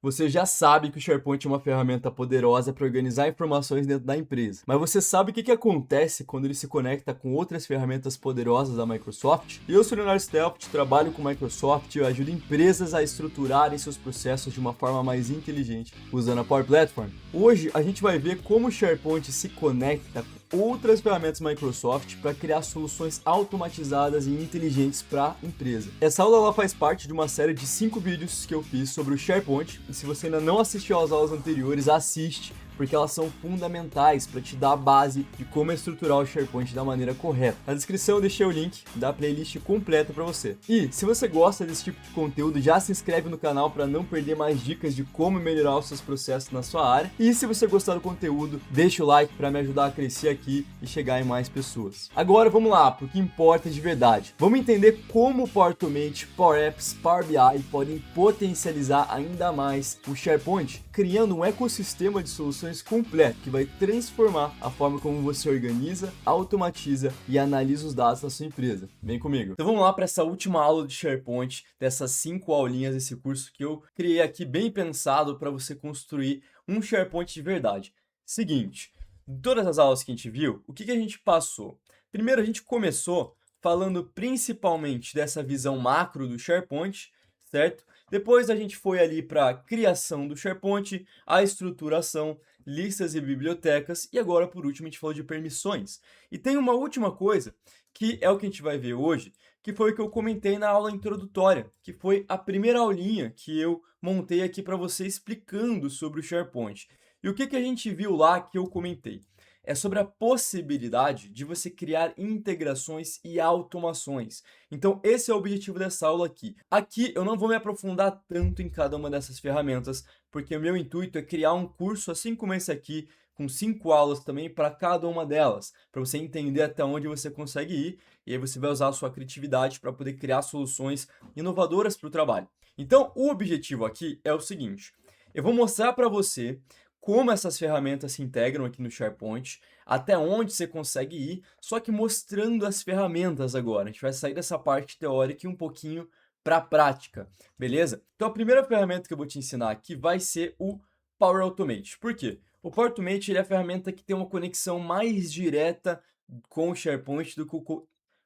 Você já sabe que o SharePoint é uma ferramenta poderosa para organizar informações dentro da empresa. Mas você sabe o que acontece quando ele se conecta com outras ferramentas poderosas da Microsoft? Eu sou o Leonardo Stelpt, trabalho com Microsoft e eu ajudo empresas a estruturarem seus processos de uma forma mais inteligente usando a Power Platform. Hoje a gente vai ver como o SharePoint se conecta com outras ferramentas Microsoft para criar soluções automatizadas e inteligentes para a empresa. Essa aula ela faz parte de uma série de 5 vídeos que eu fiz sobre o SharePoint. E se você ainda não assistiu às aulas anteriores, assiste, porque elas são fundamentais para te dar a base de como estruturar o SharePoint da maneira correta. Na descrição eu deixei o link da playlist completa para você. E se você gosta desse tipo de conteúdo, já se inscreve no canal para não perder mais dicas de como melhorar os seus processos na sua área. E se você gostar do conteúdo, deixa o like para me ajudar a crescer aqui e chegar em mais pessoas. Agora vamos lá para o que importa de verdade. Vamos entender como o Power Automate, Power Apps, Power BI podem potencializar ainda mais o SharePoint, criando um ecossistema de soluções completo que vai transformar a forma como você organiza, automatiza e analisa os dados da sua empresa. Vem comigo. Então vamos lá para essa última aula de SharePoint, dessas 5 aulinhas desse curso que eu criei aqui bem pensado para você construir um SharePoint de verdade. Seguinte, em todas as aulas que a gente viu, o que a gente passou? Primeiro a gente começou falando principalmente dessa visão macro do SharePoint, certo? Depois a gente foi ali para a criação do SharePoint, a estruturação, listas e bibliotecas, e agora por último a gente falou de permissões. E tem uma última coisa, que é o que a gente vai ver hoje, que foi o que eu comentei na aula introdutória, que foi a primeira aulinha que eu montei aqui para você explicando sobre o SharePoint. E o que a gente viu lá que eu comentei? É sobre a possibilidade de você criar integrações e automações. Então, esse é o objetivo dessa aula aqui. Aqui eu não vou me aprofundar tanto em cada uma dessas ferramentas, porque o meu intuito é criar um curso assim como esse aqui, com 5 aulas também para cada uma delas, para você entender até onde você consegue ir, e aí você vai usar a sua criatividade para poder criar soluções inovadoras para o trabalho. Então, o objetivo aqui é o seguinte: eu vou mostrar para você como essas ferramentas se integram aqui no SharePoint, até onde você consegue ir, só que mostrando as ferramentas agora. A gente vai sair dessa parte teórica e um pouquinho para a prática, beleza? Então a primeira ferramenta que eu vou te ensinar aqui vai ser o Power Automate. Por quê? O Power Automate ele é a ferramenta que tem uma conexão mais direta com o SharePoint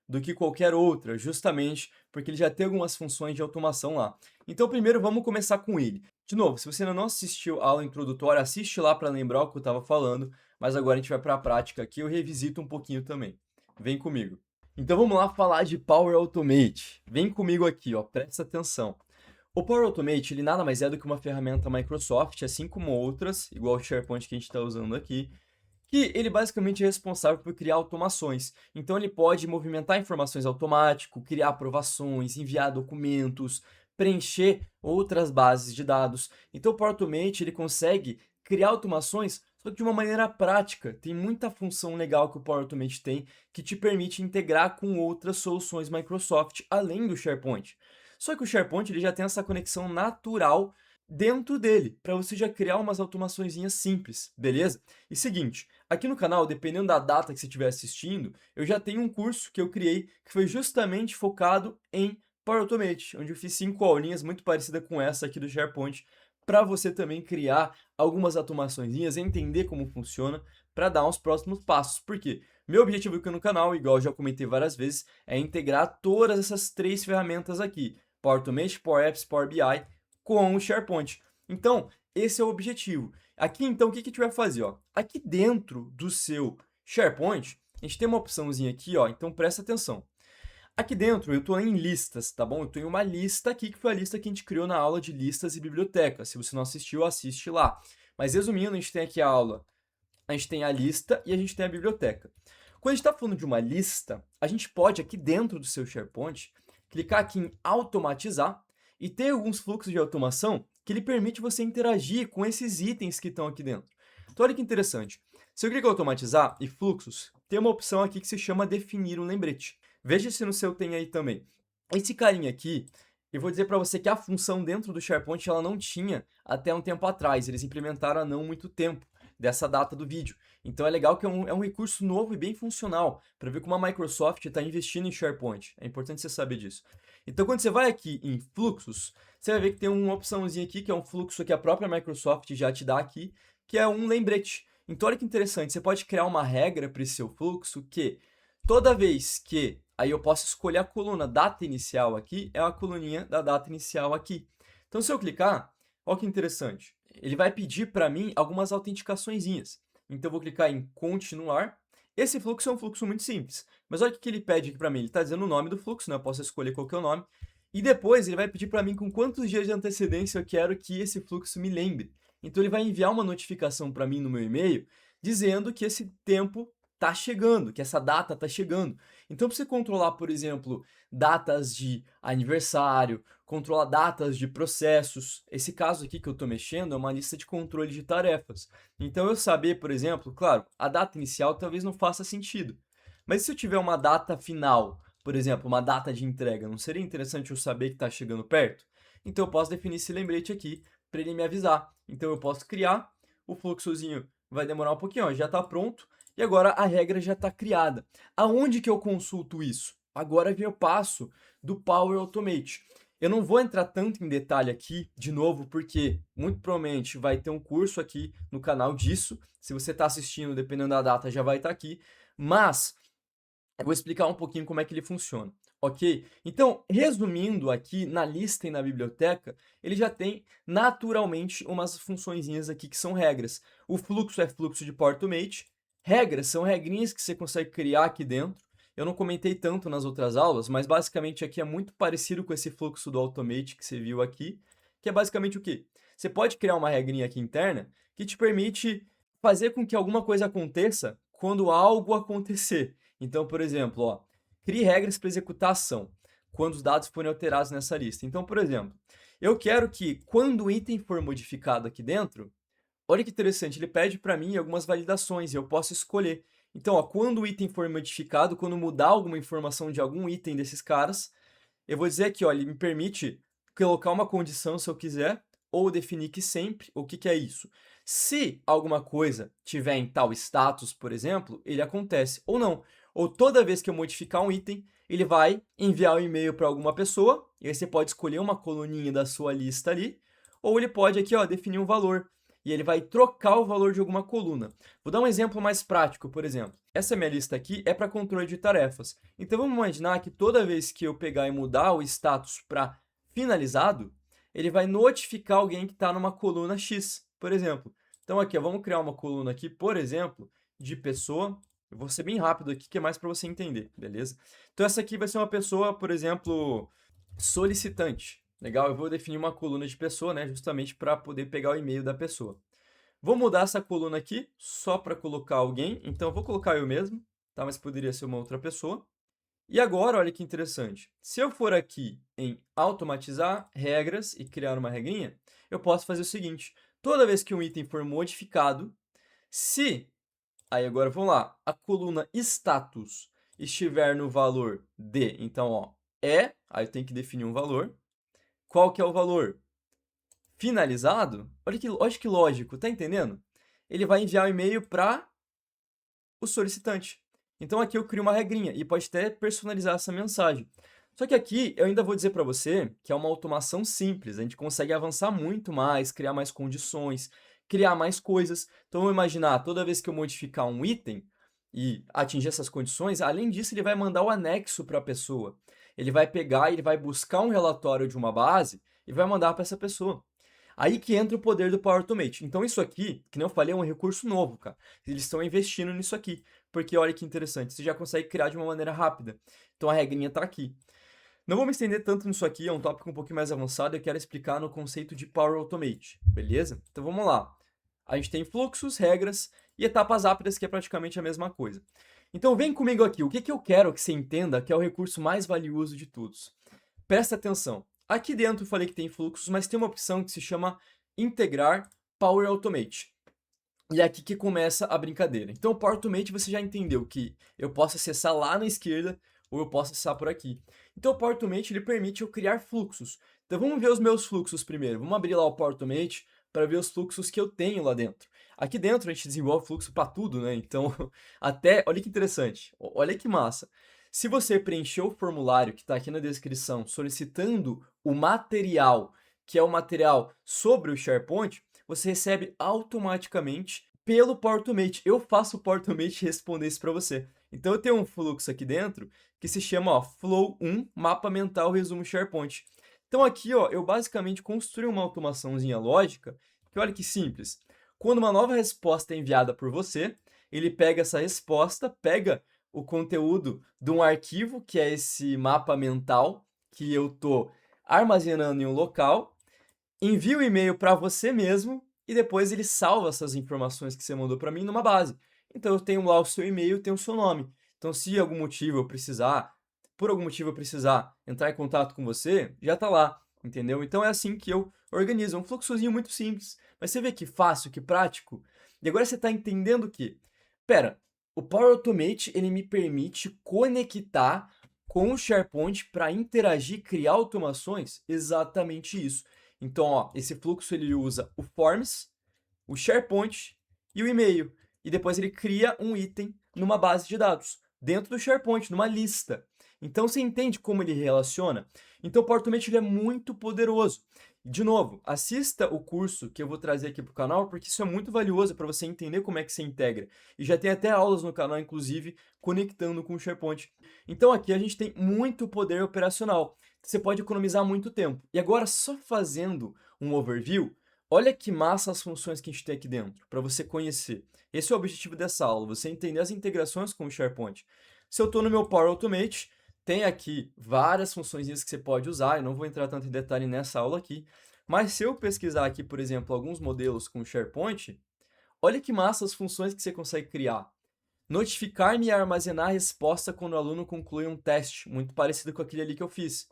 do que qualquer outra, justamente porque ele já tem algumas funções de automação lá. Então primeiro vamos começar com ele. De novo, se você ainda não assistiu a aula introdutória, assiste lá para lembrar o que eu estava falando, mas agora a gente vai para a prática aqui, eu revisito um pouquinho também. Vem comigo. Então vamos lá falar de Power Automate. Vem comigo aqui, ó, presta atenção. O Power Automate, ele nada mais é do que uma ferramenta Microsoft, assim como outras, igual o SharePoint que a gente está usando aqui, que ele basicamente é responsável por criar automações. Então ele pode movimentar informações automático, criar aprovações, enviar documentos, preencher outras bases de dados. Então o Power Automate ele consegue criar automações, só que de uma maneira prática. Tem muita função legal que o Power Automate tem que te permite integrar com outras soluções Microsoft, além do SharePoint. Só que o SharePoint ele já tem essa conexão natural dentro dele, para você já criar umas automaçõezinhas simples, beleza? E seguinte, aqui no canal, dependendo da data que você estiver assistindo, eu já tenho um curso que eu criei que foi justamente focado em Power Automate, onde eu fiz 5 aulinhas muito parecidas com essa aqui do SharePoint, para você também criar algumas automaçõezinhas, entender como funciona, para dar uns próximos passos. Por quê? Meu objetivo aqui no canal, igual eu já comentei várias vezes, é integrar todas essas 3 ferramentas aqui, Power Automate, Power Apps, Power BI, com o SharePoint. Então, esse é o objetivo. Aqui, então, o que a gente vai fazer? Ó? Aqui dentro do seu SharePoint, a gente tem uma opçãozinha aqui, ó, então presta atenção. Aqui dentro eu estou em listas, tá bom? Eu tenho uma lista aqui, que foi a lista que a gente criou na aula de listas e bibliotecas. Se você não assistiu, assiste lá. Mas resumindo, a gente tem aqui a aula, a gente tem a lista e a gente tem a biblioteca. Quando a gente está falando de uma lista, a gente pode, aqui dentro do seu SharePoint, clicar aqui em automatizar e ter alguns fluxos de automação que ele permite você interagir com esses itens que estão aqui dentro. Então, olha que interessante. Se eu clicar em automatizar e fluxos, tem uma opção aqui que se chama definir um lembrete. Veja se no seu tem aí também. Esse carinha aqui, eu vou dizer para você que a função dentro do SharePoint ela não tinha até um tempo atrás. Eles implementaram há não muito tempo. dessa data do vídeo. Então é legal que é um recurso novo e bem funcional, para ver como a Microsoft está investindo em SharePoint. É importante você saber disso. Então quando você vai aqui em fluxos, você vai ver que tem uma opçãozinha aqui, que é um fluxo que a própria Microsoft já te dá aqui, que é um lembrete. Então olha que interessante, você pode criar uma regra para esse seu fluxo que toda vez que, aí eu posso escolher a coluna data inicial aqui, é a coluninha da data inicial aqui. Então se eu clicar, olha que interessante, ele vai pedir para mim algumas autenticaçõezinhas. Então eu vou clicar em continuar. Esse fluxo é um fluxo muito simples, mas olha o que ele pede aqui para mim, ele está dizendo o nome do fluxo, né? Eu posso escolher qual que é o nome, e depois ele vai pedir para mim com quantos dias de antecedência eu quero que esse fluxo me lembre. Então ele vai enviar uma notificação para mim no meu e-mail, dizendo que esse tempo está chegando, que essa data está chegando. Então, para você controlar, por exemplo, datas de aniversário, controlar datas de processos, esse caso aqui que eu estou mexendo é uma lista de controle de tarefas. Então, eu saber, por exemplo, claro, a data inicial talvez não faça sentido, mas se eu tiver uma data final, por exemplo, uma data de entrega, não seria interessante eu saber que está chegando perto? Então, eu posso definir esse lembrete aqui para ele me avisar. Então, eu posso criar, o fluxozinho vai demorar um pouquinho, ó, já está pronto. E agora a regra já está criada. Aonde que eu consulto isso? Agora vem o passo do Power Automate. Eu não vou entrar tanto em detalhe aqui, de novo, porque muito provavelmente vai ter um curso aqui no canal disso. Se você está assistindo, dependendo da data, já vai estar aqui. Mas eu vou explicar um pouquinho como é que ele funciona, ok? Então, resumindo aqui, na lista e na biblioteca, ele já tem naturalmente umas funçõezinhas aqui que são regras. O fluxo é fluxo de Power Automate. Regras são regrinhas que você consegue criar aqui dentro. Eu não comentei tanto nas outras aulas, mas basicamente aqui é muito parecido com esse fluxo do Automate que você viu aqui, que é basicamente o quê? Você pode criar uma regrinha aqui interna que te permite fazer com que alguma coisa aconteça quando algo acontecer. Então, por exemplo, ó, crie regras para executar a ação quando os dados forem alterados nessa lista. Então, por exemplo, eu quero que quando o item for modificado aqui dentro, olha que interessante, ele pede para mim algumas validações e eu posso escolher. Então, ó, quando o item for modificado, quando mudar alguma informação de algum item desses caras, eu vou dizer aqui, ó, ele me permite colocar uma condição se eu quiser, ou definir que sempre, o que que é isso? Se alguma coisa tiver em tal status, por exemplo, ele acontece, ou não. Ou toda vez que eu modificar um item, ele vai enviar um e-mail para alguma pessoa, e aí você pode escolher uma coluninha da sua lista ali, ou ele pode aqui, ó, definir um valor, e ele vai trocar o valor de alguma coluna. Vou dar um exemplo mais prático, por exemplo. Essa minha lista aqui é para controle de tarefas. Então vamos imaginar que toda vez que eu pegar e mudar o status para finalizado, ele vai notificar alguém que está numa coluna X, por exemplo. Então aqui, ó, vamos criar uma coluna aqui, por exemplo, de pessoa. Eu vou ser bem rápido aqui, que é mais para você entender, beleza? Então essa aqui vai ser uma pessoa, por exemplo, solicitante. Legal? Eu vou definir uma coluna de pessoa, né, justamente para poder pegar o e-mail da pessoa. Vou mudar essa coluna aqui só para colocar alguém, então eu vou colocar eu mesmo, tá? Mas poderia ser uma outra pessoa. E agora, olha que interessante. Se eu for aqui em automatizar regras e criar uma regrinha, eu posso fazer o seguinte: toda vez que um item for modificado, se, aí agora vamos lá, a coluna status estiver no valor de, então ó, aí eu tenho que definir um valor. Qual que é o valor? Finalizado? Olha que lógico, tá entendendo? Ele vai enviar um e-mail para o solicitante. Então aqui eu crio uma regrinha e pode até personalizar essa mensagem. Só que aqui eu ainda vou dizer para você que é uma automação simples, a gente consegue avançar muito mais, criar mais condições, criar mais coisas. Então vamos imaginar, toda vez que eu modificar um item e atingir essas condições, além disso ele vai mandar o anexo para a pessoa. Ele vai pegar e ele vai buscar um relatório de uma base e vai mandar para essa pessoa. Aí que entra o poder do Power Automate. Então isso aqui, que nem eu falei, é um recurso novo, cara. Eles estão investindo nisso aqui, porque olha que interessante, você já consegue criar de uma maneira rápida. Então a regrinha está aqui. Não vou me estender tanto nisso aqui, é um tópico um pouquinho mais avançado, eu quero explicar no conceito de Power Automate, beleza? Então vamos lá. A gente tem fluxos, regras e etapas rápidas, que é praticamente a mesma coisa. Então vem comigo aqui, o que eu quero que você entenda que é o recurso mais valioso de todos. Presta atenção. Aqui dentro eu falei que tem fluxos, mas tem uma opção que se chama integrar Power Automate. E é aqui que começa a brincadeira. Então, o Power Automate você já entendeu que eu posso acessar lá na esquerda ou eu posso acessar por aqui. Então, o Power Automate ele permite eu criar fluxos. Então, vamos ver os meus fluxos primeiro. Vamos abrir lá o Power Automate, para ver os fluxos que eu tenho lá dentro. Aqui dentro a gente desenvolve fluxo para tudo, né? Então, até, olha que interessante, olha que massa. Se você preencher o formulário que está aqui na descrição solicitando o material, que é o material sobre o SharePoint, você recebe automaticamente pelo Power Automate. Eu faço o Power Automate responder isso para você. Então eu tenho um fluxo aqui dentro que se chama, ó, Flow 1 Mapa Mental Resumo SharePoint. Então aqui, ó, eu basicamente construí uma automaçãozinha lógica, que olha que simples. Quando uma nova resposta é enviada por você, ele pega essa resposta, pega o conteúdo de um arquivo, que é esse mapa mental, que eu tô armazenando em um local, envia o e-mail para você mesmo e depois ele salva essas informações que você mandou para mim numa base. Então eu tenho lá o seu e-mail, tenho o seu nome. Então se algum motivo eu precisar, por algum motivo eu precisar entrar em contato com você, já tá lá, entendeu? Então é assim que eu organizo, é um fluxozinho muito simples. Mas você vê que fácil, que prático? E agora você está entendendo que, pera, o Power Automate ele me permite conectar com o SharePoint para interagir, criar automações? Exatamente isso. Então, ó, esse fluxo ele usa o Forms, o SharePoint e o e-mail. E depois ele cria um item numa base de dados, dentro do SharePoint, numa lista. Então você entende como ele relaciona? Então o Power Automate ele é muito poderoso. De novo, assista o curso que eu vou trazer aqui para o canal, porque isso é muito valioso para você entender como é que se integra. E já tem até aulas no canal, inclusive, conectando com o SharePoint. Então aqui a gente tem muito poder operacional. Você pode economizar muito tempo. E agora, só fazendo um overview, olha que massa as funções que a gente tem aqui dentro, para você conhecer. Esse é o objetivo dessa aula, você entender as integrações com o SharePoint. Se eu estou no meu Power Automate, tem aqui várias funções que você pode usar, eu não vou entrar tanto em detalhe nessa aula aqui, mas se eu pesquisar aqui, por exemplo, alguns modelos com o SharePoint, olha que massa as funções que você consegue criar. Notificar-me e armazenar a resposta quando o aluno conclui um teste, muito parecido com aquele ali que eu fiz.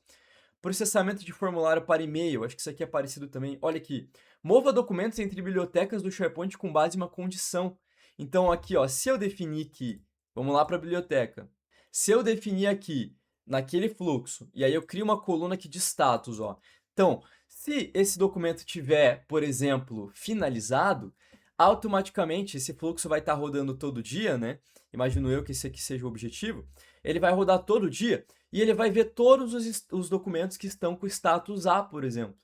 Processamento de formulário para e-mail, acho que isso aqui é parecido também. Olha aqui, mova documentos entre bibliotecas do SharePoint com base em uma condição. Então aqui, ó, se eu definir que, vamos lá para a biblioteca. Se eu definir aqui, naquele fluxo, e aí eu crio uma coluna aqui de status, ó. Então, se esse documento tiver, por exemplo, finalizado, automaticamente esse fluxo vai estar rodando todo dia, né? Imagino eu que esse aqui seja o objetivo. Ele vai rodar todo dia e ele vai ver todos os documentos que estão com status A, por exemplo.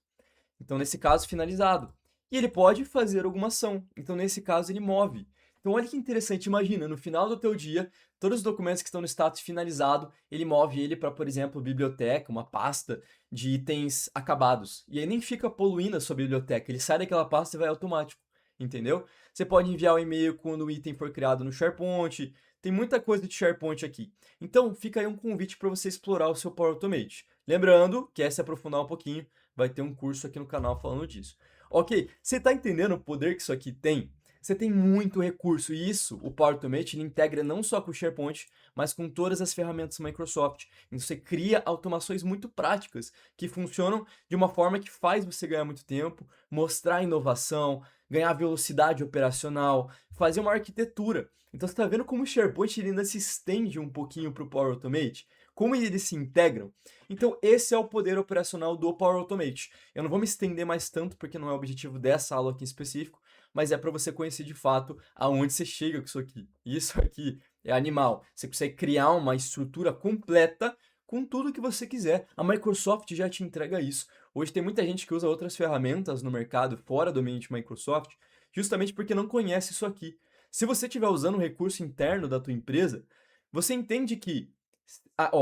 Então, nesse caso, finalizado. E ele pode fazer alguma ação. Então, nesse caso, ele move. Então, olha que interessante. Imagina, no final do teu dia, todos os documentos que estão no status finalizado, ele move ele para, por exemplo, biblioteca, uma pasta de itens acabados. E aí nem fica poluindo a sua biblioteca. Ele sai daquela pasta e vai automático. Entendeu? Você pode enviar o e-mail quando o item for criado no SharePoint. Tem muita coisa de SharePoint aqui. Então, fica aí um convite para você explorar o seu Power Automate. Lembrando, quer se aprofundar um pouquinho, vai ter um curso aqui no canal falando disso. Ok, você está entendendo o poder que isso aqui tem? Você tem muito recurso e isso, o Power Automate, ele integra não só com o SharePoint, mas com todas as ferramentas Microsoft. Então você cria automações muito práticas que funcionam de uma forma que faz você ganhar muito tempo, mostrar inovação, ganhar velocidade operacional, fazer uma arquitetura. Então você está vendo como o SharePoint ele ainda se estende um pouquinho para o Power Automate? Como eles se integram? Então esse é o poder operacional do Power Automate. Eu não vou me estender mais tanto porque não é o objetivo dessa aula aqui em específico, mas é para você conhecer de fato aonde você chega com isso aqui. Isso aqui é animal. Você consegue criar uma estrutura completa com tudo que você quiser. A Microsoft já te entrega isso. Hoje tem muita gente que usa outras ferramentas no mercado fora do ambiente Microsoft, justamente porque não conhece isso aqui. Se você estiver usando um recurso interno da tua empresa, você entende que,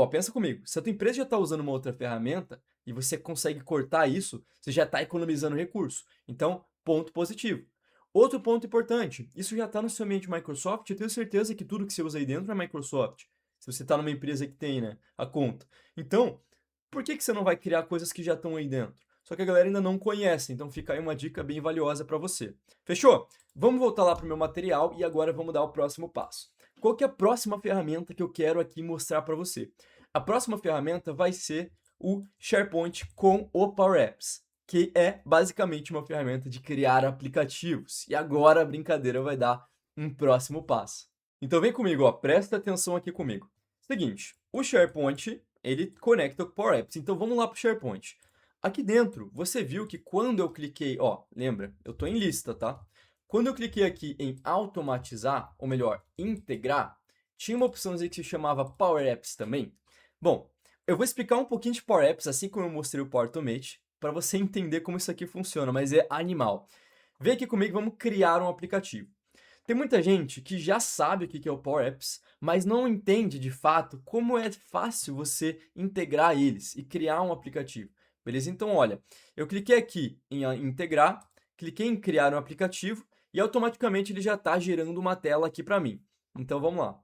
pensa comigo, se a tua empresa já está usando uma outra ferramenta e você consegue cortar isso, você já está economizando recurso. Então, ponto positivo. Outro ponto importante, isso já está no seu ambiente Microsoft, eu tenho certeza que tudo que você usa aí dentro é Microsoft. Se você está numa empresa que tem, né, a conta. Então, por que você não vai criar coisas que já estão aí dentro? Só que a galera ainda não conhece, então fica aí uma dica bem valiosa para você. Fechou? Vamos voltar lá para o meu material e agora vamos dar o próximo passo. Qual que é a próxima ferramenta que eu quero aqui mostrar para você? A próxima ferramenta vai ser o SharePoint com o Power Apps, que é basicamente uma ferramenta de criar aplicativos. E agora a brincadeira vai dar um próximo passo. Então vem comigo, ó, presta atenção aqui comigo. Seguinte, o SharePoint, ele conecta com o Power Apps. Então vamos lá para o SharePoint. Aqui dentro, você viu que quando eu cliquei, ó, lembra, eu estou em lista, tá? Quando eu cliquei aqui em automatizar, ou melhor, integrar, tinha uma opçãozinha que se chamava Power Apps também. Bom, eu vou explicar um pouquinho de Power Apps, assim como eu mostrei o Power Automate, para você entender como isso aqui funciona, mas é animal. Vem aqui comigo, vamos criar um aplicativo. Tem muita gente que já sabe o que que é o Power Apps, mas não entende de fato como é fácil você integrar eles e criar um aplicativo. Beleza? Então, olha, eu cliquei aqui em integrar, cliquei em criar um aplicativo e automaticamente ele já está gerando uma tela aqui para mim. Então, vamos lá.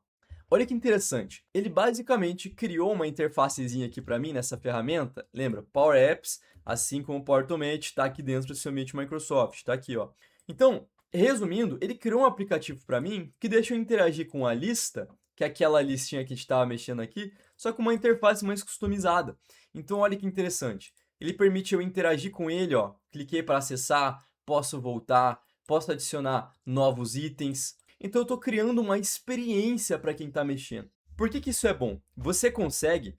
Olha que interessante. Ele basicamente criou uma interfacezinha aqui para mim nessa ferramenta. Lembra? Power Apps, assim como o Power Automate, está aqui dentro do seu ambiente Microsoft. Está aqui, ó. Então, resumindo, ele criou um aplicativo para mim que deixa eu interagir com a lista, que é aquela listinha que a gente estava mexendo aqui, só com uma interface mais customizada. Então, olha que interessante. Ele permite eu interagir com ele, ó. Cliquei para acessar, posso voltar, posso adicionar novos itens. Então, eu estou criando uma experiência para quem está mexendo. Por que que isso é bom? Você consegue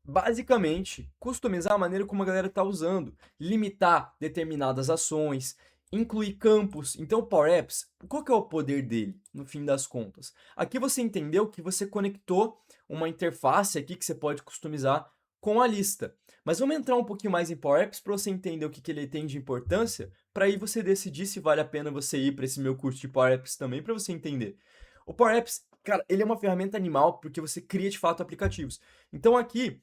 basicamente customizar a maneira como a galera está usando, limitar determinadas ações, incluir campos. Então, o Power Apps, qual que é o poder dele, no fim das contas? Aqui você entendeu que você conectou uma interface aqui que você pode customizar com a lista. Mas vamos entrar um pouquinho mais em Power Apps para você entender o que que ele tem de importância, para aí você decidir se vale a pena você ir para esse meu curso de Power Apps também, para você entender. O Power Apps, cara, ele é uma ferramenta animal porque você cria de fato aplicativos. Então aqui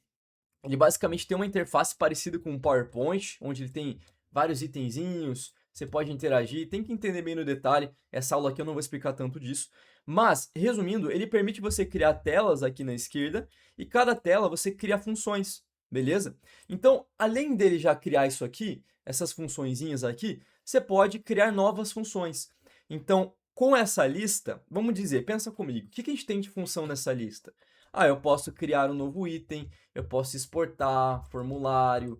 ele basicamente tem uma interface parecida com um PowerPoint, onde ele tem vários itenzinhos, você pode interagir, tem que entender bem no detalhe, essa aula aqui eu não vou explicar tanto disso, mas, resumindo, ele permite você criar telas aqui na esquerda, e cada tela você cria funções, beleza? Então, além dele já criar isso aqui, essas funçõezinhas aqui, você pode criar novas funções. Então, com essa lista, vamos dizer, pensa comigo, o que que a gente tem de função nessa lista? Ah, eu posso criar um novo item, eu posso exportar formulário,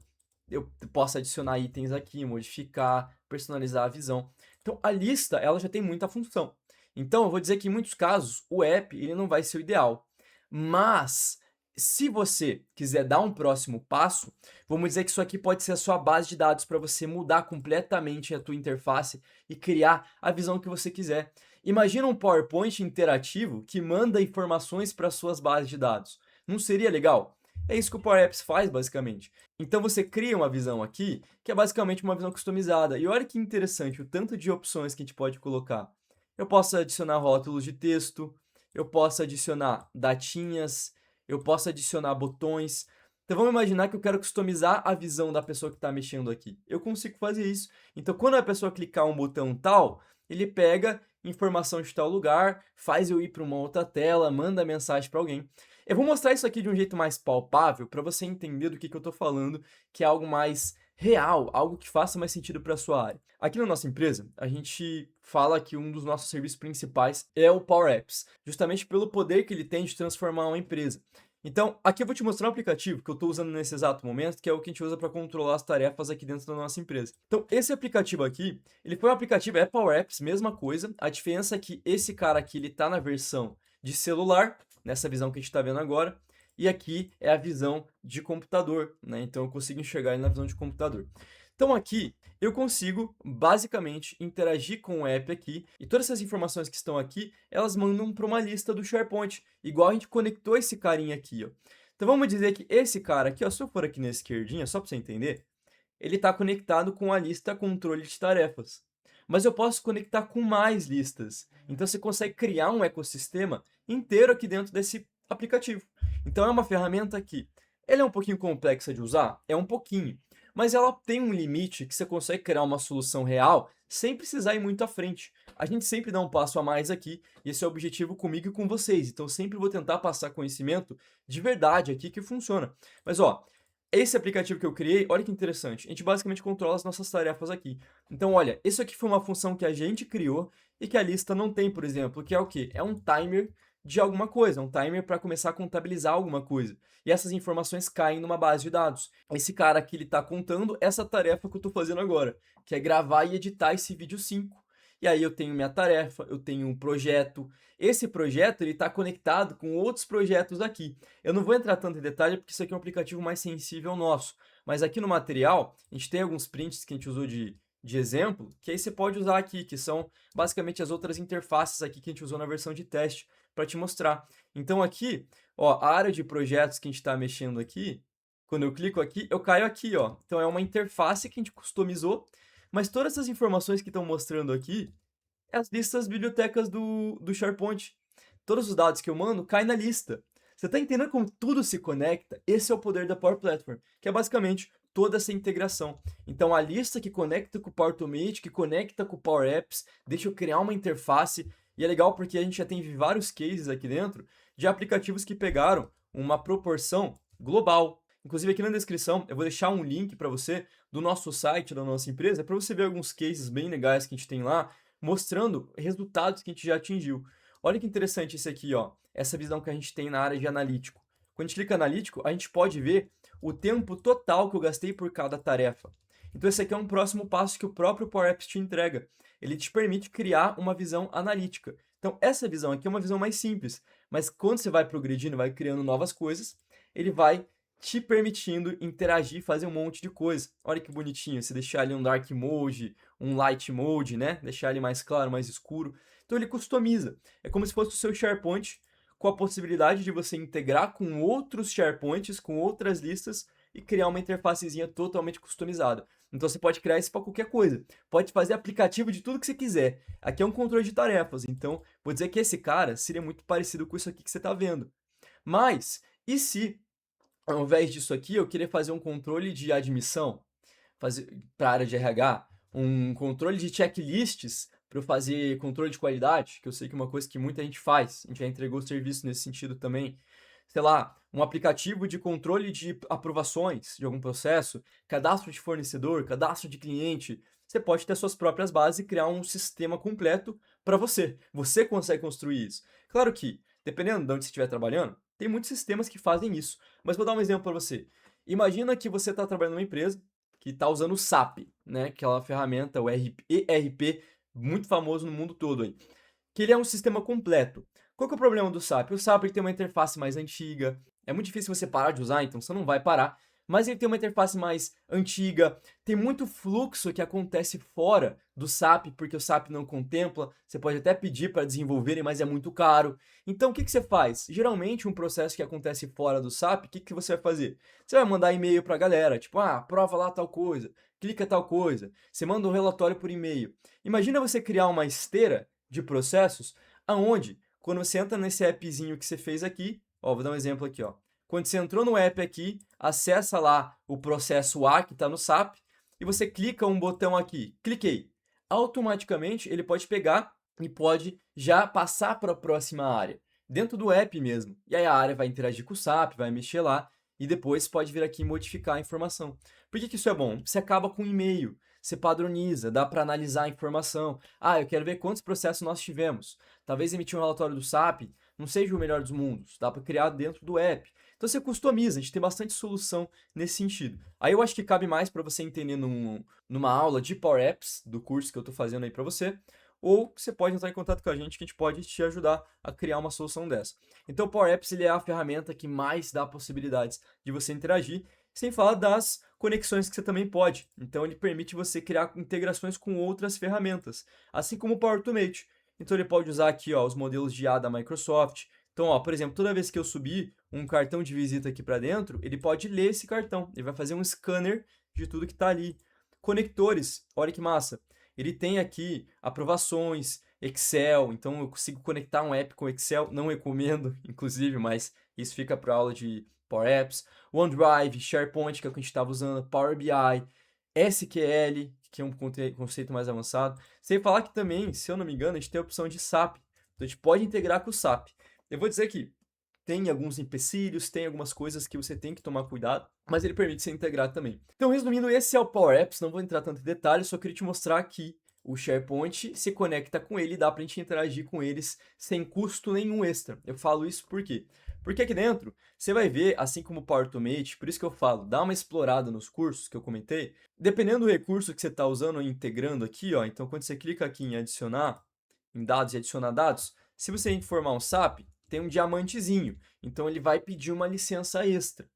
eu posso adicionar itens aqui, modificar, personalizar a visão. Então, a lista, ela já tem muita função. Então, eu vou dizer que em muitos casos, o app ele não vai ser o ideal. Mas, se você quiser dar um próximo passo, vamos dizer que isso aqui pode ser a sua base de dados para você mudar completamente a tua interface e criar a visão que você quiser. Imagina um PowerPoint interativo que manda informações para suas bases de dados. Não seria legal? É isso que o Power Apps faz, basicamente. Então você cria uma visão aqui, que é basicamente uma visão customizada. E olha que interessante o tanto de opções que a gente pode colocar. Eu posso adicionar rótulos de texto, eu posso adicionar datinhas, eu posso adicionar botões. Então vamos imaginar que eu quero customizar a visão da pessoa que está mexendo aqui. Eu consigo fazer isso. Então quando a pessoa clicar um botão tal, ele pega informação de tal lugar, faz eu ir para uma outra tela, manda mensagem para alguém. Eu vou mostrar isso aqui de um jeito mais palpável para você entender do que eu estou falando, que é algo mais real, algo que faça mais sentido para a sua área. Aqui na nossa empresa, a gente fala que um dos nossos serviços principais é o Power Apps, justamente pelo poder que ele tem de transformar uma empresa. Então, aqui eu vou te mostrar um aplicativo que eu estou usando nesse exato momento, que é o que a gente usa para controlar as tarefas aqui dentro da nossa empresa. Então, esse aplicativo aqui, ele foi um aplicativo, é Power Apps, mesma coisa. A diferença é que esse cara aqui, ele está na versão de celular, nessa visão que a gente está vendo agora, e aqui é a visão de computador, né? Então eu consigo enxergar ele na visão de computador. Então aqui eu consigo basicamente interagir com o app aqui e todas essas informações que estão aqui, elas mandam para uma lista do SharePoint, igual a gente conectou esse carinha aqui, ó. Então vamos dizer que esse cara aqui, ó, se eu for aqui na esquerdinha, só para você entender, ele está conectado com a lista controle de tarefas. Mas eu posso conectar com mais listas. Então você consegue criar um ecossistema inteiro aqui dentro desse aplicativo. Então é uma ferramenta que ela é um pouquinho complexa de usar? É um pouquinho. Mas ela tem um limite que você consegue criar uma solução real sem precisar ir muito à frente. A gente sempre dá um passo a mais aqui, e esse é o objetivo comigo e com vocês. Então sempre vou tentar passar conhecimento de verdade aqui que funciona. Mas ó, esse aplicativo que eu criei, olha que interessante, a gente basicamente controla as nossas tarefas aqui. Então, olha, isso aqui foi uma função que a gente criou e que a lista não tem, por exemplo, que é o quê? É um timer de alguma coisa, um timer para começar a contabilizar alguma coisa. E essas informações caem numa base de dados. Esse cara aqui, ele está contando essa tarefa que eu estou fazendo agora, que é gravar e editar esse vídeo 5. E aí eu tenho minha tarefa, eu tenho um projeto. Esse projeto ele está conectado com outros projetos aqui. Eu não vou entrar tanto em detalhe porque isso aqui é um aplicativo mais sensível nosso. Mas aqui no material, a gente tem alguns prints que a gente usou de exemplo, que aí você pode usar aqui, que são basicamente as outras interfaces aqui que a gente usou na versão de teste para te mostrar. Então aqui, ó, a área de projetos que a gente está mexendo aqui, quando eu clico aqui, eu caio aqui, ó. Então é uma interface que a gente customizou, mas todas essas informações que estão mostrando aqui é as listas bibliotecas do SharePoint. Todos os dados que eu mando caem na lista. Você está entendendo como tudo se conecta? Esse é o poder da Power Platform, que é basicamente toda essa integração. Então, a lista que conecta com o Power Automate, que conecta com o Power Apps, deixa eu criar uma interface. E é legal porque a gente já tem vários cases aqui dentro de aplicativos que pegaram uma proporção global. Inclusive, aqui na descrição, eu vou deixar um link para você do nosso site, da nossa empresa, para você ver alguns cases bem legais que a gente tem lá, mostrando resultados que a gente já atingiu. Olha que interessante esse aqui, ó, essa visão que a gente tem na área de analítico. Quando a gente clica em analítico, a gente pode ver o tempo total que eu gastei por cada tarefa. Então esse aqui é um próximo passo que o próprio Power Apps te entrega. Ele te permite criar uma visão analítica. Então essa visão aqui é uma visão mais simples, mas quando você vai progredindo, vai criando novas coisas, ele vai te permitindo interagir e fazer um monte de coisa. Olha que bonitinho, você deixar ali um dark mode, um light mode, né? Deixar ele mais claro, mais escuro. Então ele customiza. É como se fosse o seu SharePoint com a possibilidade de você integrar com outros SharePoints, com outras listas e criar uma interfacezinha totalmente customizada. Então você pode criar isso para qualquer coisa. Pode fazer aplicativo de tudo que você quiser. Aqui é um controle de tarefas. Então, vou dizer que esse cara seria muito parecido com isso aqui que você está vendo. Mas, e se ao invés disso aqui, eu queria fazer um controle de admissão, fazer para a área de RH, um controle de checklists para eu fazer controle de qualidade, que eu sei que é uma coisa que muita gente faz, a gente já entregou serviço nesse sentido também. Sei lá, um aplicativo de controle de aprovações de algum processo, cadastro de fornecedor, cadastro de cliente. Você pode ter suas próprias bases e criar um sistema completo para você. Você consegue construir isso. Claro que, dependendo de onde você estiver trabalhando, tem muitos sistemas que fazem isso. Mas vou dar um exemplo para você. Imagina que você está trabalhando numa empresa que está usando o SAP, né? Aquela ferramenta, o ERP, muito famoso no mundo todo aí. Que ele é um sistema completo. Qual que é o problema do SAP? O SAP ele tem uma interface mais antiga. É muito difícil você parar de usar, então você não vai parar. Mas ele tem uma interface mais antiga. Tem muito fluxo que acontece fora do SAP, porque o SAP não contempla. Você pode até pedir para desenvolverem, mas é muito caro. Então, o que você faz? Geralmente, um processo que acontece fora do SAP, o que você vai fazer? Você vai mandar e-mail para a galera, tipo, prova lá tal coisa, clica tal coisa. Você manda um relatório por e-mail. Imagina você criar uma esteira de processos aonde, quando você entra nesse appzinho que você fez aqui, ó, vou dar um exemplo aqui, ó. Quando você entrou no app aqui, acessa lá o processo A que está no SAP e você clica um botão aqui, cliquei. Automaticamente ele pode pegar e pode já passar para a próxima área, dentro do app mesmo. E aí a área vai interagir com o SAP, vai mexer lá e depois pode vir aqui e modificar a informação. Por que isso é bom? Você acaba com o e-mail, você padroniza, dá para analisar a informação. Eu quero ver quantos processos nós tivemos. Talvez emitir um relatório do SAP não seja o melhor dos mundos, dá para criar dentro do app. Então você customiza, a gente tem bastante solução nesse sentido. Aí eu acho que cabe mais para você entender numa aula de Power Apps, do curso que eu estou fazendo aí para você, ou você pode entrar em contato com a gente que a gente pode te ajudar a criar uma solução dessa. Então o Power Apps ele é a ferramenta que mais dá possibilidades de você interagir, sem falar das conexões que você também pode. Então ele permite você criar integrações com outras ferramentas, assim como o Power Automate. Então ele pode usar aqui ó, os modelos de IA da Microsoft. Então, ó, por exemplo, toda vez que eu subir um cartão de visita aqui para dentro, ele pode ler esse cartão. Ele vai fazer um scanner de tudo que está ali. Conectores, olha que massa. Ele tem aqui aprovações, Excel, então eu consigo conectar um app com Excel. Não recomendo, inclusive, mas isso fica para aula de Power Apps. OneDrive, SharePoint, que é o que a gente estava usando, Power BI, SQL, que é um conceito mais avançado. Sem falar que também, se eu não me engano, a gente tem a opção de SAP. Então a gente pode integrar com o SAP. Eu vou dizer que tem alguns empecilhos, tem algumas coisas que você tem que tomar cuidado, mas ele permite ser integrado também. Então, resumindo, esse é o Power Apps, não vou entrar tanto em detalhes, só queria te mostrar que o SharePoint se conecta com ele e dá para a gente interagir com eles sem custo nenhum extra. Eu falo isso por quê? Porque aqui dentro, você vai ver, assim como o Power Automate, por isso que eu falo, dá uma explorada nos cursos que eu comentei, dependendo do recurso que você está usando ou integrando aqui, ó, então quando você clica aqui em adicionar, em dados e adicionar dados, se você informar um SAP, tem um diamantezinho, então ele vai pedir uma licença extra.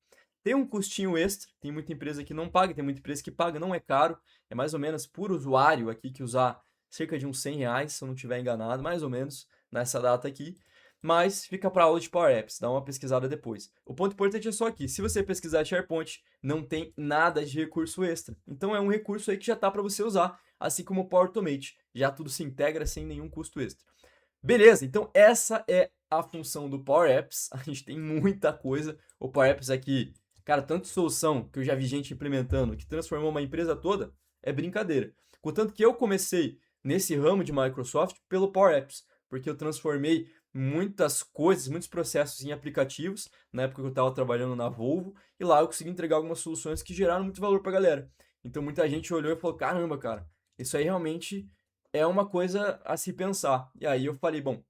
tem um custinho extra, tem muita empresa que não paga, tem muita empresa que paga, não é caro, é mais ou menos por usuário aqui que usar cerca de uns R$ 100, se eu não estiver enganado, mais ou menos nessa data aqui. Mas fica para aula de Power Apps, dá uma pesquisada depois. O ponto importante é só aqui, se você pesquisar SharePoint, não tem nada de recurso extra. Então é um recurso aí que já está para você usar, assim como o Power Automate, já tudo se integra sem nenhum custo extra. Beleza, então essa é a função do Power Apps. A gente tem muita coisa. O Power Apps aqui, cara, tanta solução que eu já vi gente implementando que transformou uma empresa toda, é brincadeira. Contanto que eu comecei nesse ramo de Microsoft pelo Power Apps, porque eu transformei muitas coisas, muitos processos em aplicativos, na época que eu estava trabalhando na Volvo, e lá eu consegui entregar algumas soluções que geraram muito valor para a galera. Então muita gente olhou e falou, caramba, cara, isso aí realmente é uma coisa a se pensar. E aí eu falei, bom,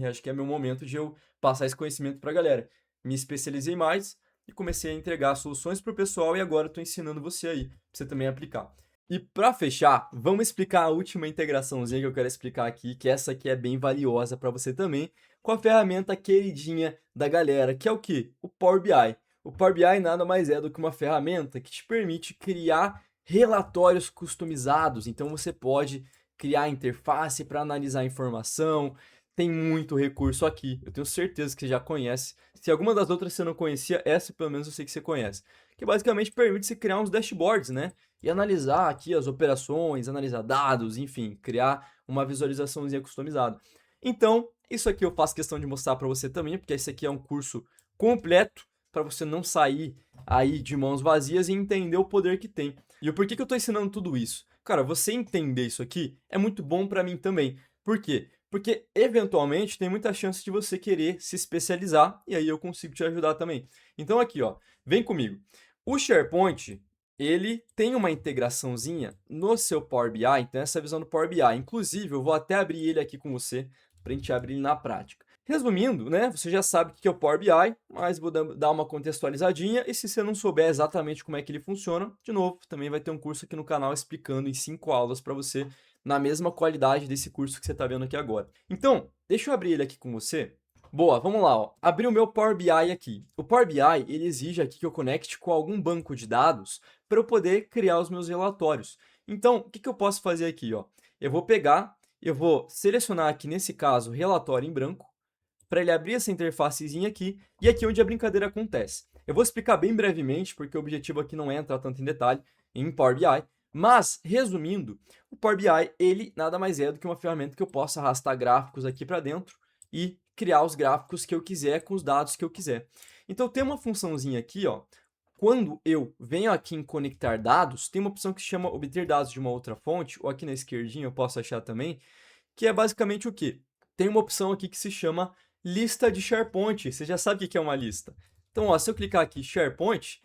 acho que é meu momento de eu passar esse conhecimento para a galera. Me especializei mais e comecei a entregar soluções para o pessoal e agora estou ensinando você aí, para você também aplicar. E para fechar, vamos explicar a última integraçãozinha que eu quero explicar aqui, que essa aqui é bem valiosa para você também, com a ferramenta queridinha da galera, que é o quê? O Power BI. O Power BI nada mais é do que uma ferramenta que te permite criar relatórios customizados. Então você pode criar interface para analisar informação. Tem muito recurso aqui. Eu tenho certeza que você já conhece. Se alguma das outras você não conhecia, essa pelo menos eu sei que você conhece. Que basicamente permite você criar uns dashboards, né? E analisar aqui as operações, analisar dados, enfim, criar uma visualizaçãozinha customizada. Então, isso aqui eu faço questão de mostrar para você também, porque esse aqui é um curso completo para você não sair aí de mãos vazias e entender o poder que tem. E o porquê que eu estou ensinando tudo isso? Cara, você entender isso aqui é muito bom para mim também. Por quê? Porque eventualmente tem muita chance de você querer se especializar e aí eu consigo te ajudar também. Então aqui, ó, vem comigo. O SharePoint, ele tem uma integraçãozinha no seu Power BI, então essa é a visão do Power BI. Inclusive, eu vou até abrir ele aqui com você para a gente abrir ele na prática. Resumindo, né, você já sabe o que é o Power BI, mas vou dar uma contextualizadinha e se você não souber exatamente como é que ele funciona, de novo, também vai ter um curso aqui no canal explicando em 5 aulas para você, na mesma qualidade desse curso que você está vendo aqui agora. Então, deixa eu abrir ele aqui com você. Boa, vamos lá, ó. Abri o meu Power BI aqui. O Power BI, ele exige aqui que eu conecte com algum banco de dados para eu poder criar os meus relatórios. Então, o que eu posso fazer aqui, ó? Eu vou pegar, eu vou selecionar aqui, nesse caso, relatório em branco, para ele abrir essa interfacezinha aqui, e aqui é onde a brincadeira acontece. Eu vou explicar bem brevemente, porque o objetivo aqui não é entrar tanto em detalhe em Power BI, mas, resumindo, o Power BI, ele nada mais é do que uma ferramenta que eu possa arrastar gráficos aqui para dentro e criar os gráficos que eu quiser com os dados que eu quiser. Então, tem uma funçãozinha aqui, ó. Quando eu venho aqui em conectar dados, tem uma opção que se chama obter dados de uma outra fonte, ou aqui na esquerdinha eu posso achar também, que é basicamente o quê? Tem uma opção aqui que se chama lista de SharePoint. Você já sabe o que é uma lista. Então, ó, se eu clicar aqui SharePoint,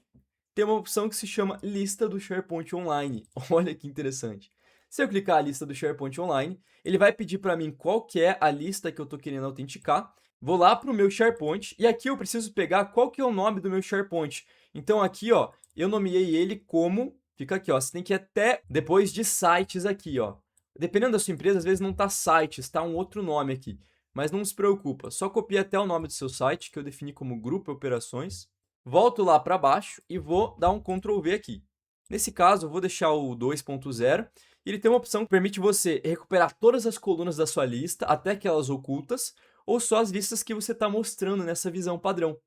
tem uma opção que se chama lista do SharePoint Online. Olha que interessante. Se eu clicar a lista do SharePoint Online, ele vai pedir para mim qual que é a lista que eu estou querendo autenticar. Vou lá para o meu SharePoint e aqui eu preciso pegar qual que é o nome do meu SharePoint. Então aqui, ó, eu nomeei ele como... Fica aqui, ó, você tem que ir até depois de sites aqui, ó. Dependendo da sua empresa, às vezes não está sites, está um outro nome aqui. Mas não se preocupa, só copia até o nome do seu site, que eu defini como grupo operações. Volto lá para baixo e vou dar um Ctrl V aqui. Nesse caso, eu vou deixar o 2.0 e ele tem uma opção que permite você recuperar todas as colunas da sua lista, até aquelas ocultas, ou só as listas que você está mostrando nessa visão padrão. O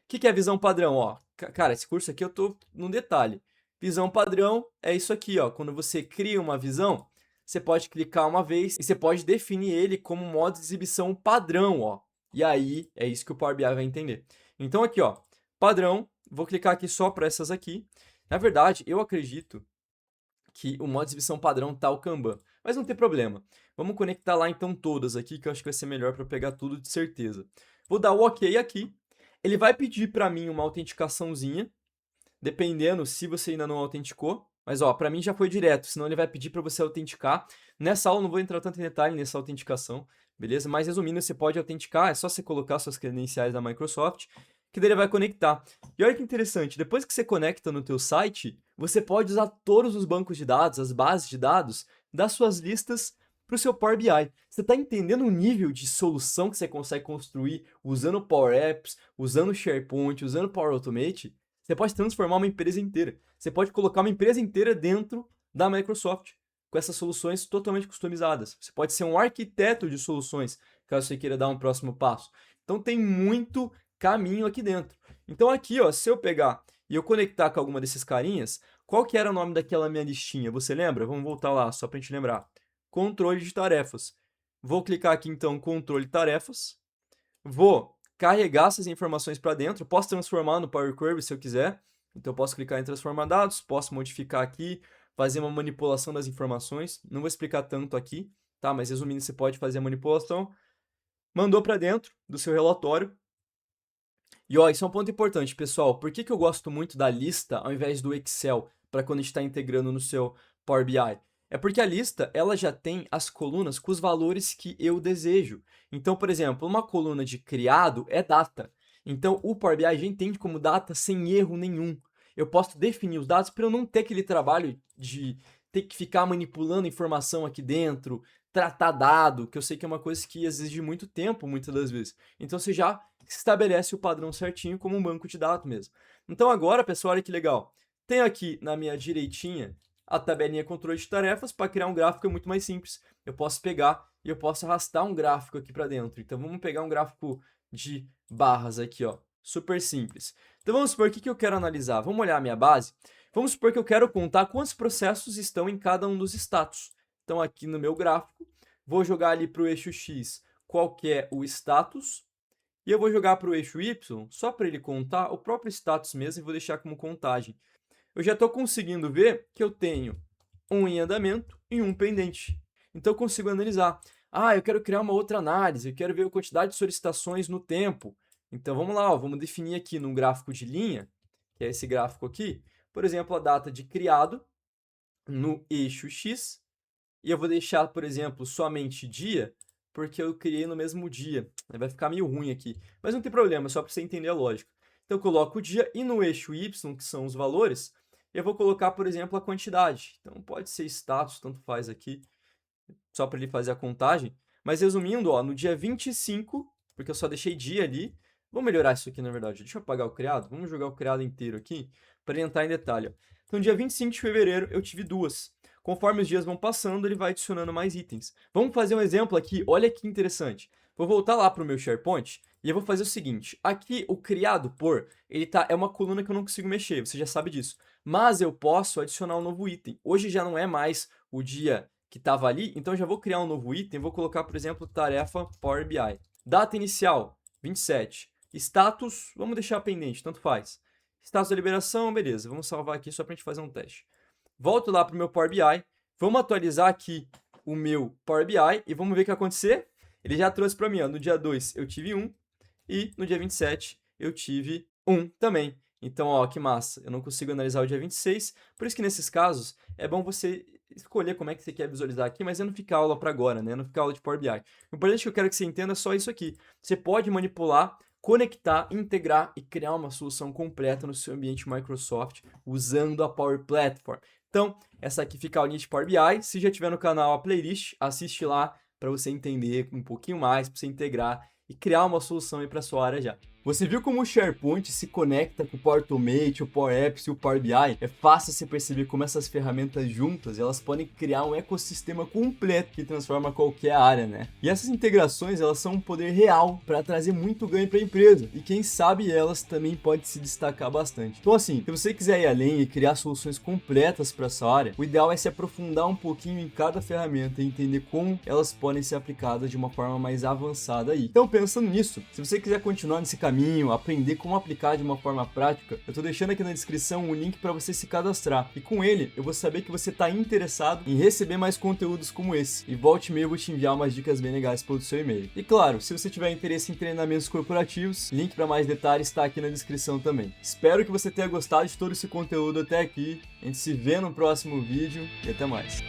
que é a visão padrão? Ó, cara, esse curso aqui eu estou num detalhe. Visão padrão é isso aqui, ó. Quando você cria uma visão, você pode clicar uma vez e você pode definir ele como modo de exibição padrão, ó. E aí, é isso que o Power BI vai entender. Então aqui, ó, padrão, vou clicar aqui só para essas aqui. Na verdade, eu acredito que o modo de exibição padrão tá o Kanban, mas não tem problema. Vamos conectar lá então todas aqui, que eu acho que vai ser melhor para pegar tudo de certeza. Vou dar o OK aqui. Ele vai pedir para mim uma autenticaçãozinha, dependendo se você ainda não autenticou. Mas ó, para mim já foi direto, senão ele vai pedir para você autenticar. Nessa aula eu não vou entrar tanto em detalhe nessa autenticação, beleza? Mas resumindo, você pode autenticar, é só você colocar suas credenciais da Microsoft, que daí ele vai conectar. E olha que interessante, depois que você conecta no teu site, você pode usar todos os bancos de dados, as bases de dados das suas listas para o seu Power BI. Você está entendendo o nível de solução que você consegue construir usando Power Apps, usando SharePoint, usando Power Automate? Você pode transformar uma empresa inteira. Você pode colocar uma empresa inteira dentro da Microsoft, com essas soluções totalmente customizadas. Você pode ser um arquiteto de soluções, caso você queira dar um próximo passo. Então tem muito caminho aqui dentro. Então aqui, ó, se eu pegar e eu conectar com alguma desses carinhas, qual que era o nome daquela minha listinha? Você lembra? Vamos voltar lá, só para a gente lembrar. Controle de tarefas. Vou clicar aqui então, controle de tarefas. Vou carregar essas informações para dentro. Posso transformar no Power Query se eu quiser. Então eu posso clicar em transformar dados, posso modificar aqui, fazer uma manipulação das informações. Não vou explicar tanto aqui, tá? Mas resumindo, você pode fazer a manipulação. Mandou para dentro do seu relatório. E ó, isso é um ponto importante, pessoal. Por que eu gosto muito da lista ao invés do Excel para quando a gente está integrando no seu Power BI? É porque a lista ela já tem as colunas com os valores que eu desejo. Então, por exemplo, uma coluna de criado é data. Então, o Power BI já entende como data sem erro nenhum. Eu posso definir os dados para eu não ter aquele trabalho de ter que ficar manipulando informação aqui dentro, tratar dado, que eu sei que é uma coisa que exige muito tempo, muitas das vezes. Então, você já estabelece o padrão certinho como um banco de dados mesmo. Então, agora, pessoal, olha que legal. Tenho aqui na minha direitinha a tabelinha controle de tarefas. Para criar um gráfico é muito mais simples. Eu posso pegar e eu posso arrastar um gráfico aqui para dentro. Então, vamos pegar um gráfico de barras aqui, ó. Super simples. Então, vamos supor o que eu quero analisar. Vamos olhar a minha base. Vamos supor que eu quero contar quantos processos estão em cada um dos status. Então, aqui no meu gráfico, vou jogar ali para o eixo X qual que é o status. E eu vou jogar para o eixo Y, só para ele contar o próprio status mesmo, e vou deixar como contagem. Eu já estou conseguindo ver que eu tenho um em andamento e um pendente. Então eu consigo analisar. Ah, eu quero criar uma outra análise, eu quero ver a quantidade de solicitações no tempo. Então vamos lá, ó, vamos definir aqui num gráfico de linha, que é esse gráfico aqui, por exemplo, a data de criado no eixo X, e eu vou deixar, por exemplo, somente dia, porque eu criei no mesmo dia. Vai ficar meio ruim aqui, mas não tem problema, só para você entender a lógica. Então eu coloco o dia e no eixo Y, que são os valores, eu vou colocar, por exemplo, a quantidade. Então pode ser status, tanto faz aqui, só para ele fazer a contagem. Mas resumindo, ó, no dia 25, porque eu só deixei dia ali, vou melhorar isso aqui na verdade. Deixa eu apagar o criado, vamos jogar o criado inteiro aqui, para ele entrar em detalhe. Ó. Então dia 25 de fevereiro eu tive 2. Conforme os dias vão passando, ele vai adicionando mais itens. Vamos fazer um exemplo aqui, olha que interessante. Vou voltar lá para o meu SharePoint e eu vou fazer o seguinte. Aqui, o criado por, é uma coluna que eu não consigo mexer, você já sabe disso. Mas eu posso adicionar um novo item. Hoje já não é mais o dia que estava ali, então eu já vou criar um novo item. Vou colocar, por exemplo, tarefa Power BI. Data inicial, 27. Status, vamos deixar pendente, tanto faz. Status da liberação, beleza. Vamos salvar aqui só para a gente fazer um teste. Volto lá para o meu Power BI, vamos atualizar aqui o meu Power BI e vamos ver o que vai acontecer. Ele já trouxe para mim, ó, no dia 2 eu tive 1 e no dia 27 eu tive 1 também. Então, ó, que massa, eu não consigo analisar o dia 26, por isso que nesses casos é bom você escolher como é que você quer visualizar aqui, mas não ficar aula para agora, né? Não ficar aula de Power BI. O importante que eu quero que você entenda é só isso aqui. Você pode manipular, conectar, integrar e criar uma solução completa no seu ambiente Microsoft usando a Power Platform. Então, essa aqui fica a aulinha de Power BI. Se já tiver no canal a playlist, assiste lá para você entender um pouquinho mais, para você integrar e criar uma solução aí para sua área já. Você viu como o SharePoint se conecta com o Power Automate, o Power Apps e o Power BI? É fácil você perceber como essas ferramentas juntas, elas podem criar um ecossistema completo que transforma qualquer área, né? E essas integrações, elas são um poder real para trazer muito ganho para a empresa. E quem sabe elas também podem se destacar bastante. Então assim, se você quiser ir além e criar soluções completas para essa área, o ideal é se aprofundar um pouquinho em cada ferramenta e entender como elas podem ser aplicadas de uma forma mais avançada aí. Então pensando nisso, se você quiser continuar nesse caminho, aprender como aplicar de uma forma prática, eu tô deixando aqui na descrição um link para você se cadastrar. E com ele, eu vou saber que você está interessado em receber mais conteúdos como esse. E volte e meia eu vou te enviar umas dicas bem legais pelo seu e-mail. E claro, se você tiver interesse em treinamentos corporativos, link para mais detalhes está aqui na descrição também. Espero que você tenha gostado de todo esse conteúdo até aqui. A gente se vê no próximo vídeo e até mais.